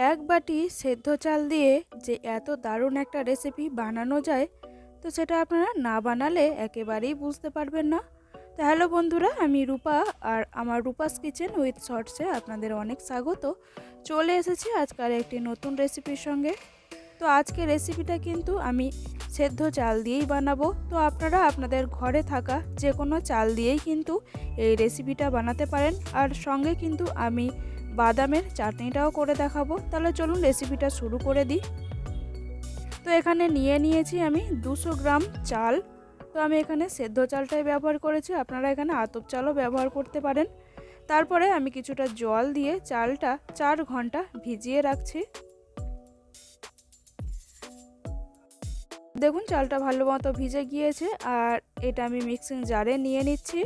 এক বাটি সেদ্ধ চাল দিয়ে যে এত দারুণ একটা রেসিপি বানানো যায়, তো সেটা আপনারা না বানালে একেবারেই বুঝতে পারবেন না। তো হ্যালো বন্ধুরা, আমি রূপা, আর আমার রূপাস কিচেন উইথ শর্টসে আপনাদের অনেক স্বাগত। চলে এসেছি আজকাল একটি নতুন রেসিপির সঙ্গে। তো আজকে রেসিপিটা কিন্তু আমি সেদ্ধ চাল দিয়েই বানাবো। তো আপনারা আপনাদের ঘরে থাকা যে কোনো চাল দিয়েই কিন্তু এই রেসিপিটা বানাতে পারেন, আর সঙ্গে কিন্তু আমি বাদামের চাটনিটাও করে দেখাবো। তাহলে চলুন রেসিপিটা শুরু করে দিই। তো এখানে নিয়েছি আমি 200 গ্রাম চাল। তো আমি এখানে সেদ্ধ চালটাই ব্যবহার করেছি, আপনারা এখানে আতপ চালও ব্যবহার করতে পারেন। তারপরে আমি কিছুটা জল দিয়ে চালটা 4 ঘন্টা ভিজিয়ে রাখছি। দেখুন চালটা ভালো মতো ভিজে গিয়েছে, আর এটা আমি মিক্সিং জারে নিয়ে নিচ্ছি।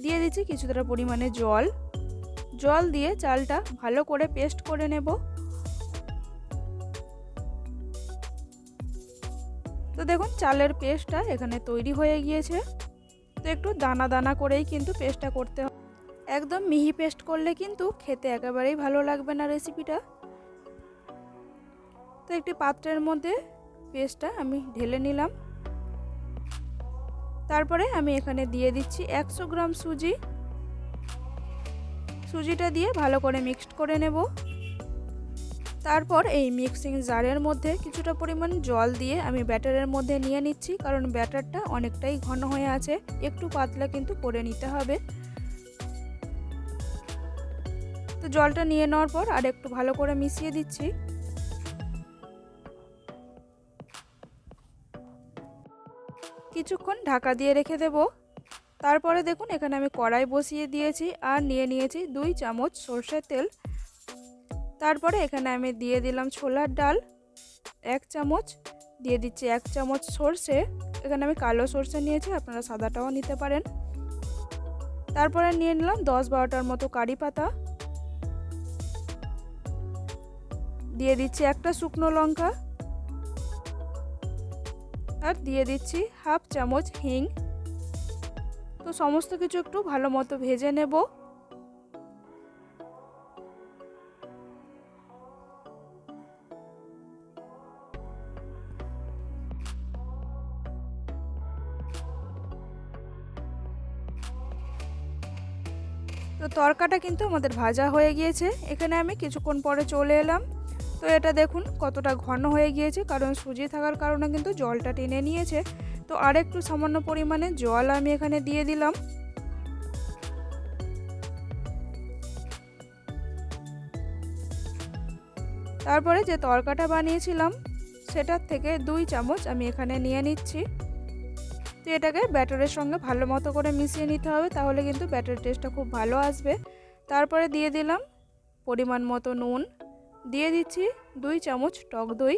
দিয়ে দিচ্ছি কিছুটা পরিমাণে জল দিয়ে চালটা ভালো করে পেস্ট করে নেব। তো দেখুন চালের পেস্টটা এখানে তৈরি হয়ে গিয়েছে। তো একটু দানা দানা করেই কিন্তু পেস্টটা করতে হবে, একদম মিহি পেস্ট করলে কিন্তু খেতে একেবারেই ভালো লাগবে না রেসিপিটা। তো একটি পাত্রের মধ্যে পেস্টটা আমি ঢেলে নিলাম। তারপরে আমি এখানে দিয়ে দিচ্ছি 100 গ্রাম সুজিটা দিয়ে ভালো করে মিক্সড করে নেব। তারপর এই মিক্সিং জারের মধ্যে কিছুটা পরিমাণ জল দিয়ে আমি ব্যাটারের মধ্যে নিয়ে নিচ্ছি, কারণ ব্যাটারটা অনেকটাই ঘন হয়ে আছে, একটু পাতলা কিন্তু করে নিতে হবে। তো জলটা নিয়ে নেওয়ার পর আর একটু ভালো করে মিশিয়ে দিচ্ছি। কিছুক্ষণ ঢাকা দিয়ে রেখে দেব। তারপরে দেখুন এখানে আমি কড়াই বসিয়ে দিয়েছি আর নিয়েছি 2 চামচ সরষের তেল। তারপরে এখানে আমি দিয়ে দিলাম ছোলার ডাল 1 চামচ, দিয়ে দিচ্ছি 1 চামচ সরষে, এখানে আমি কালো সরষে নিয়েছি, আপনারা সাদাটাও নিতে পারেন। তারপরে নিয়ে নিলাম 10-12টার মতো কারি পাতা, দিয়ে দিচ্ছি একটা শুকনো লঙ্কা, আর দিয়ে দিচ্ছি হাফ চামচ হিং। তো সমস্ত কিছু একটু ভালো মতো ভেজে নেব। তো তরকাটা কিন্তু আমাদের ভাজা হয়ে গিয়েছে। এখানে আমি কিছুক্ষণ পরে চলে এলাম। তো এটা দেখুন কতটা ঘন হয়ে গিয়েছে, কারণ সুজি থাকার কারণে কিন্তু জলটা টেনে নিয়েছে। তো আর একটু সামান্য পরিমাণে জল আমি এখানে দিয়ে দিলাম। তারপরে যে তরকাটা বানিয়েছিলাম সেটার থেকে 2 চামচ আমি এখানে নিয়ে নিচ্ছি। তো এটাকে ব্যাটারের সঙ্গে ভালো মতো করে মিশিয়ে নিতে হবে, তাহলে কিন্তু ব্যাটারের টেস্টটা খুব ভালো আসবে। তারপরে দিয়ে দিলাম পরিমাণ মতো নুন, দিয়ে দিচ্ছি 2 চামচ টক দই।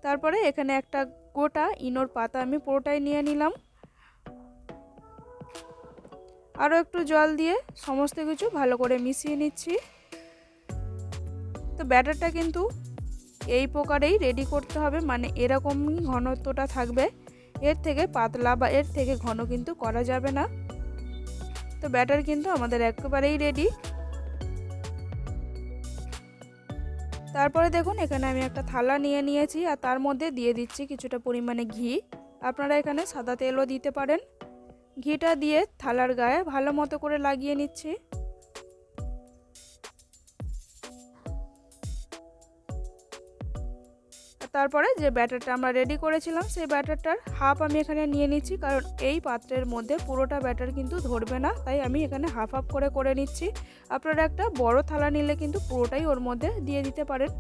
তারপরে এখানে একটা গোটা ইনোর পাতা আমি পুরোটাই নিয়ে নিলাম। আরও একটু জল দিয়ে সমস্ত কিছু ভালো করে মিশিয়ে নিচ্ছি। তো ব্যাটারটা কিন্তু এই প্রকারেই রেডি করতে হবে, মানে এরকমই ঘনত্বটা থাকবে, এর থেকে পাতলা বা এর থেকে ঘন কিন্তু করা যাবে না। তো ব্যাটার কিন্তু আমাদের একেবারেই রেডি। তারপরে দেখুন এখানে আমি একটা থালা নিয়ে নিয়েছি, আর তার মধ্যে দিয়ে দিচ্ছি কিছুটা পরিমাণে ঘি। আপনারা এখানে সাদা তেলও দিতে পারেন। ঘিটা দিয়ে থালার গায়ে ভালো মতো করে লাগিয়ে নিচ্ছি। তারপরে যে ব্যাটারটা আমরা রেডি করেছিলাম সেই ব্যাটারটার হাফ আমি এখানে নিয়ে নিচ্ছি, কারণ এই পাত্রের মধ্যে পুরোটা ব্যাটার কিন্তু ধরবে না, তাই আমি এখানে হাফ হাফ করে নিচ্ছি। আপনারা একটা বড় থালা নিলে কিন্তু পুরোটাই ওর মধ্যে দিয়ে দিতে পারেন।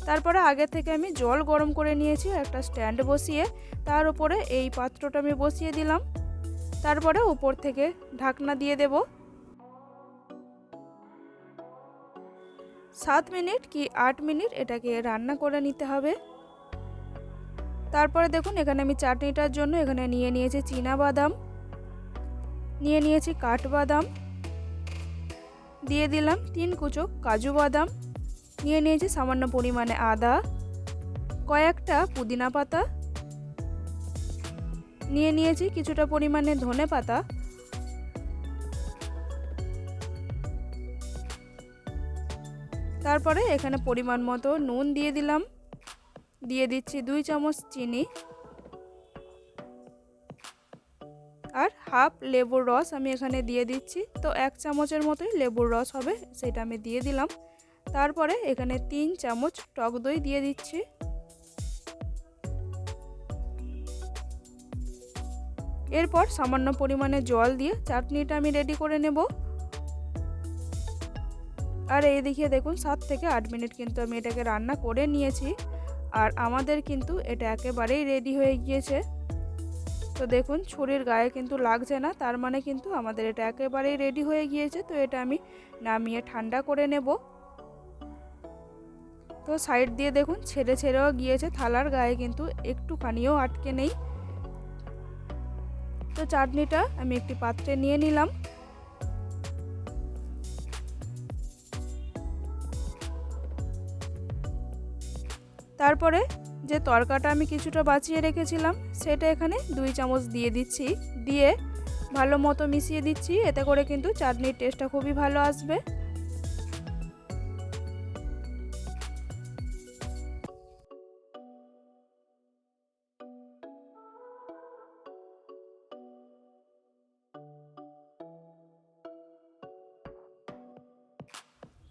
তারপরে আগে থেকে আমি জল গরম করে নিয়েছি একটা স্ট্যান্ড বসিয়ে, তার উপরে এই পাত্রটা আমি বসিয়ে দিলাম। তারপরে উপর থেকে ঢাকনা দিয়ে দেব। 7 মিনিট কি 8 মিনিট এটাকে রান্না করে নিতে হবে। তারপরে দেখুন এখানে আমি চাটনিটার জন্য এখানে নিয়ে নিয়েছি চীনা বাদাম, নিয়ে নিয়েছি কাঠবাদাম, দিয়ে দিলাম 3 কুচো কাজু বাদাম, নিয়ে নিয়েছি সামান্য পরিমাণে আদা, কয়েকটা পুদিনা পাতা, নিয়ে নিয়েছি কিছুটা পরিমাণে ধনে পাতা, তারপরে এখানে পরিমাণ মতো নুন দিয়ে দিলাম, দিয়ে দিচ্ছি 2 চামচ চিনি, আর হাফ লেবুর রস আমি এখানে দিয়ে দিচ্ছি। তো 1 চামচের মতোই লেবুর রস হবে, সেটা আমি দিয়ে দিলাম। তারপরে এখানে 3 চামচ টক দই দিয়ে দিচ্ছি। এরপর সামান্য পরিমাণে জল দিয়ে চাটনিটা আমি রেডি করে নেব। আর এই দিকে দেখুন 7 থেকে 8 মিনিট কিন্তু আমি এটাকে রান্না করে নিয়েছি, আর আমাদের কিন্তু এটা একেবারেই রেডি হয়ে গিয়েছে। তো দেখুন ছুরির গায়ে কিন্তু লাগছে না, তার মানে কিন্তু আমাদের এটা একেবারেই রেডি হয়ে গিয়েছে। তো এটা আমি নামিয়ে ঠান্ডা করে নেব। তো সাইড দিয়ে দেখুন ছেড়েও গিয়েছে, থালার গায়ে কিন্তু একটুখানিও আটকে নেই। তো চাটনিটা আমি একটি পাত্রে নিয়ে নিলাম। তারপরে যে তরকাটা আমি কিছুটা বাঁচিয়ে রেখেছিলাম সেটা এখানে 2 চামচ দিয়ে দিচ্ছি, দিয়ে ভালো মতো মিশিয়ে দিচ্ছি। এতে করে কিন্তু চাটনির টেস্টটা খুবই ভালো আসবে।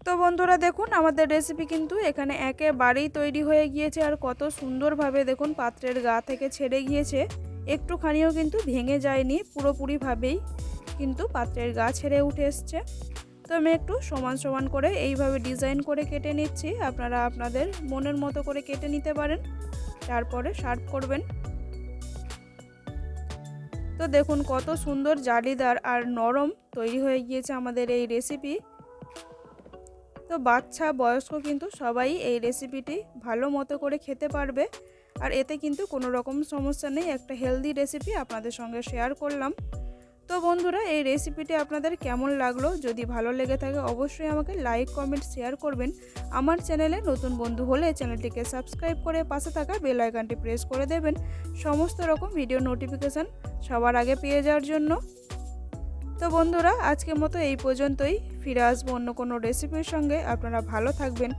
তো বন্ধুরা দেখুন আমাদের রেসিপি কিন্তু এখানে একেবারেই তৈরি হয়ে গিয়েছে, আর কত সুন্দরভাবে দেখুন পাত্রের গা থেকে ছেড়ে গিয়েছে, একটুখানিও কিন্তু ভেঙে যায়নি, পুরোপুরিভাবেই কিন্তু পাত্রের গা ছেড়ে উঠে এসছে। তো আমি একটু সমান সমান করে এইভাবে ডিজাইন করে কেটে নিচ্ছি, আপনারা আপনাদের মনের মতো করে কেটে নিতে পারেন, তারপরে সার্ভ করবেন। তো দেখুন কত সুন্দর জালিদার আর নরম তৈরি হয়ে গিয়েছে আমাদের এই রেসিপি। তো বাচ্চা বয়স্ক কিন্তু সবাই এই রেসিপিটি ভালো মতো করে খেতে পারবে, আর এতে কিন্তু কোনো রকম সমস্যা নেই। একটা হেলদি রেসিপি আপনাদের সঙ্গে শেয়ার করলাম। তো বন্ধুরা এই রেসিপিটি আপনাদের কেমন লাগলো, যদি ভালো লেগে থাকে অবশ্যই আমাকে লাইক কমেন্ট শেয়ার করবেন। আমার চ্যানেলে নতুন বন্ধু হলে চ্যানেলটিকে সাবস্ক্রাইব করে পাশে থাকা বেল আইকনটি প্রেস করে দেবেন সমস্ত রকম ভিডিও নোটিফিকেশান সবার আগে পেয়ে যাওয়ার জন্য। তো বন্ধুরা আজকের মতো এই পর্যন্তই, ফিরে আসবো অন্য কোনো রেসিপির সঙ্গে। আপনারা ভালো থাকবেন,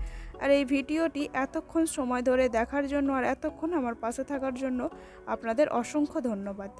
আর এই ভিডিওটি এতক্ষণ সময় ধরে দেখার জন্য আর এতক্ষণ আমার পাশে থাকার জন্য আপনাদের অসংখ্য ধন্যবাদ।